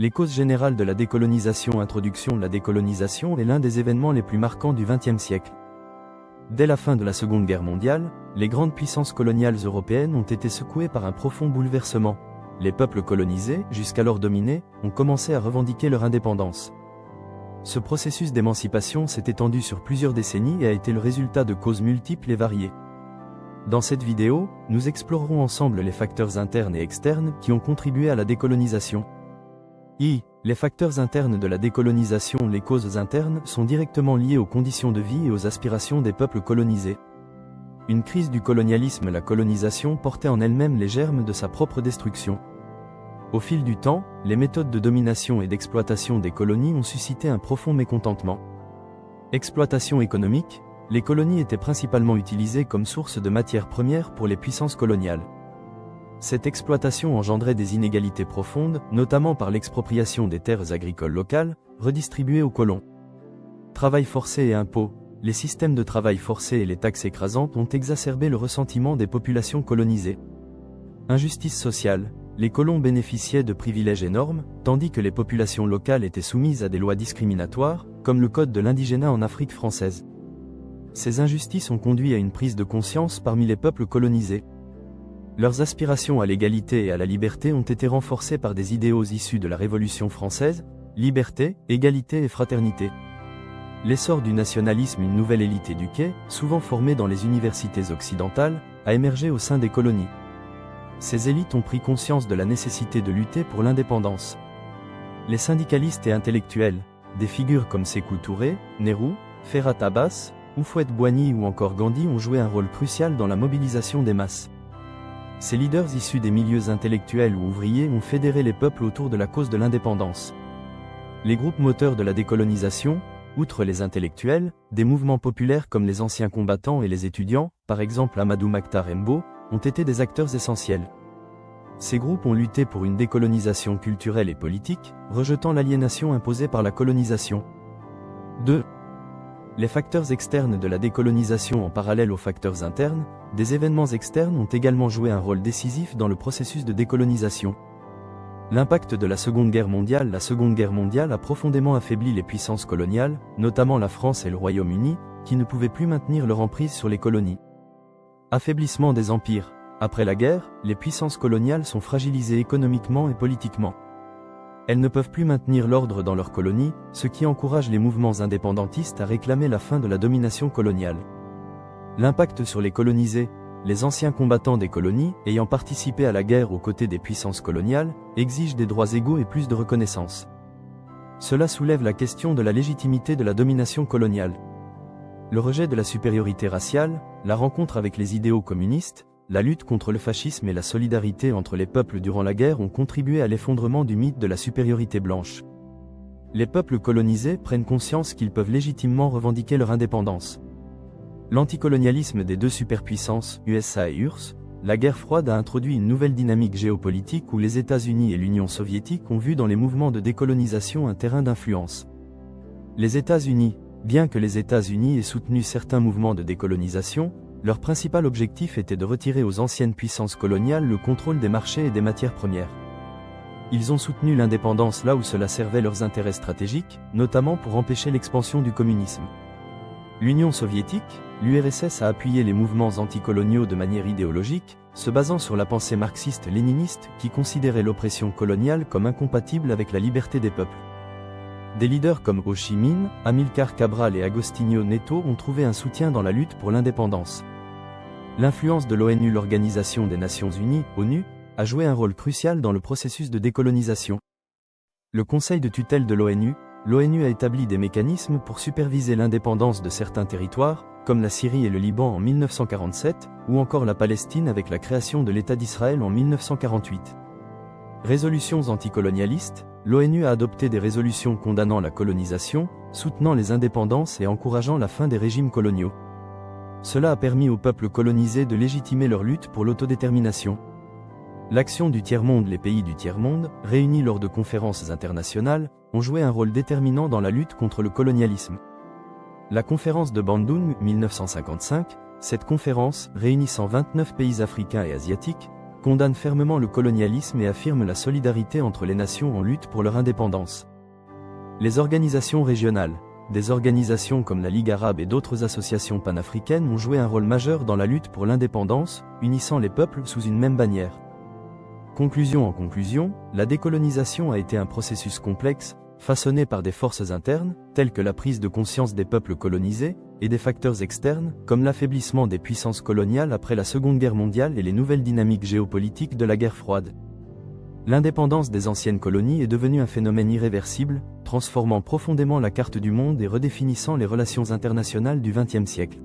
Les causes générales de la décolonisation. Introduction. La décolonisation est l'un des événements les plus marquants du XXe siècle. Dès la fin de la Seconde Guerre mondiale, les grandes puissances coloniales européennes ont été secouées par un profond bouleversement. Les peuples colonisés, jusqu'alors dominés, ont commencé à revendiquer leur indépendance. Ce processus d'émancipation s'est étendu sur plusieurs décennies et a été le résultat de causes multiples et variées. Dans cette vidéo, nous explorerons ensemble les facteurs internes et externes qui ont contribué à la décolonisation. Les facteurs internes de la décolonisation. Les causes internes sont directement liées aux conditions de vie et aux aspirations des peuples colonisés. Une crise du colonialisme. La colonisation portait en elle-même les germes de sa propre destruction. Au fil du temps, les méthodes de domination et d'exploitation des colonies ont suscité un profond mécontentement. Exploitation économique. Les colonies étaient principalement utilisées comme source de matières premières pour les puissances coloniales. Cette exploitation engendrait des inégalités profondes, notamment par l'expropriation des terres agricoles locales, redistribuées aux colons. Travail forcé et impôts. Les systèmes de travail forcé et les taxes écrasantes ont exacerbé le ressentiment des populations colonisées. Injustice sociale. Les colons bénéficiaient de privilèges énormes, tandis que les populations locales étaient soumises à des lois discriminatoires, comme le Code de l'indigénat en Afrique française. Ces injustices ont conduit à une prise de conscience parmi les peuples colonisés. Leurs aspirations à l'égalité et à la liberté ont été renforcées par des idéaux issus de la Révolution française, liberté, égalité et fraternité. L'essor du nationalisme. Une nouvelle élite éduquée, souvent formée dans les universités occidentales, a émergé au sein des colonies. Ces élites ont pris conscience de la nécessité de lutter pour l'indépendance. Les syndicalistes et intellectuels, des figures comme Sékou Touré, Nehru, Ferhat Abbas, Houphouët-Boigny ou encore Gandhi ont joué un rôle crucial dans la mobilisation des masses. Ces leaders issus des milieux intellectuels ou ouvriers ont fédéré les peuples autour de la cause de l'indépendance. Les groupes moteurs de la décolonisation, outre les intellectuels, des mouvements populaires comme les anciens combattants et les étudiants, par exemple Amadou Mokhtar Mbow, ont été des acteurs essentiels. Ces groupes ont lutté pour une décolonisation culturelle et politique, rejetant l'aliénation imposée par la colonisation. 2. Les facteurs externes de la décolonisation. En parallèle aux facteurs internes, des événements externes ont également joué un rôle décisif dans le processus de décolonisation. L'impact de la Seconde Guerre mondiale. La Seconde Guerre mondiale a profondément affaibli les puissances coloniales, notamment la France et le Royaume-Uni, qui ne pouvaient plus maintenir leur emprise sur les colonies. Affaiblissement des empires. Après la guerre, les puissances coloniales sont fragilisées économiquement et politiquement. Elles ne peuvent plus maintenir l'ordre dans leurs colonies, ce qui encourage les mouvements indépendantistes à réclamer la fin de la domination coloniale. L'impact sur les colonisés. Les anciens combattants des colonies, ayant participé à la guerre aux côtés des puissances coloniales, exigent des droits égaux et plus de reconnaissance. Cela soulève la question de la légitimité de la domination coloniale. Le rejet de la supériorité raciale, la rencontre avec les idéaux communistes, la lutte contre le fascisme et la solidarité entre les peuples durant la guerre ont contribué à l'effondrement du mythe de la supériorité blanche. Les peuples colonisés prennent conscience qu'ils peuvent légitimement revendiquer leur indépendance. L'anticolonialisme des deux superpuissances, USA et URSS, la guerre froide a introduit une nouvelle dynamique géopolitique où les États-Unis et l'Union soviétique ont vu dans les mouvements de décolonisation un terrain d'influence. Les États-Unis, bien que les États-Unis aient soutenu certains mouvements de décolonisation, leur principal objectif était de retirer aux anciennes puissances coloniales le contrôle des marchés et des matières premières. Ils ont soutenu l'indépendance là où cela servait leurs intérêts stratégiques, notamment pour empêcher l'expansion du communisme. L'Union soviétique, l'URSS a appuyé les mouvements anticoloniaux de manière idéologique, se basant sur la pensée marxiste-léniniste qui considérait l'oppression coloniale comme incompatible avec la liberté des peuples. Des leaders comme Ho Chi Minh, Amilcar Cabral et Agostinho Neto ont trouvé un soutien dans la lutte pour l'indépendance. L'influence de l'ONU, l'Organisation des Nations Unies, ONU, a joué un rôle crucial dans le processus de décolonisation. Le Conseil de tutelle de l'ONU a établi des mécanismes pour superviser l'indépendance de certains territoires, comme la Syrie et le Liban en 1947, ou encore la Palestine avec la création de l'État d'Israël en 1948. Résolutions anticolonialistes. L'ONU a adopté des résolutions condamnant la colonisation, soutenant les indépendances et encourageant la fin des régimes coloniaux. Cela a permis aux peuples colonisés de légitimer leur lutte pour l'autodétermination. L'action du tiers-monde. Les pays du tiers-monde, réunis lors de conférences internationales, ont joué un rôle déterminant dans la lutte contre le colonialisme. La conférence de Bandung, 1955, cette conférence, réunissant 29 pays africains et asiatiques, condamne fermement le colonialisme et affirme la solidarité entre les nations en lutte pour leur indépendance. Les organisations régionales, des organisations comme la Ligue arabe et d'autres associations panafricaines ont joué un rôle majeur dans la lutte pour l'indépendance, unissant les peuples sous une même bannière. Conclusion en conclusion, la décolonisation a été un processus complexe, façonné par des forces internes, telles que la prise de conscience des peuples colonisés, et des facteurs externes, comme l'affaiblissement des puissances coloniales après la Seconde Guerre mondiale et les nouvelles dynamiques géopolitiques de la guerre froide. L'indépendance des anciennes colonies est devenue un phénomène irréversible, transformant profondément la carte du monde et redéfinissant les relations internationales du XXe siècle.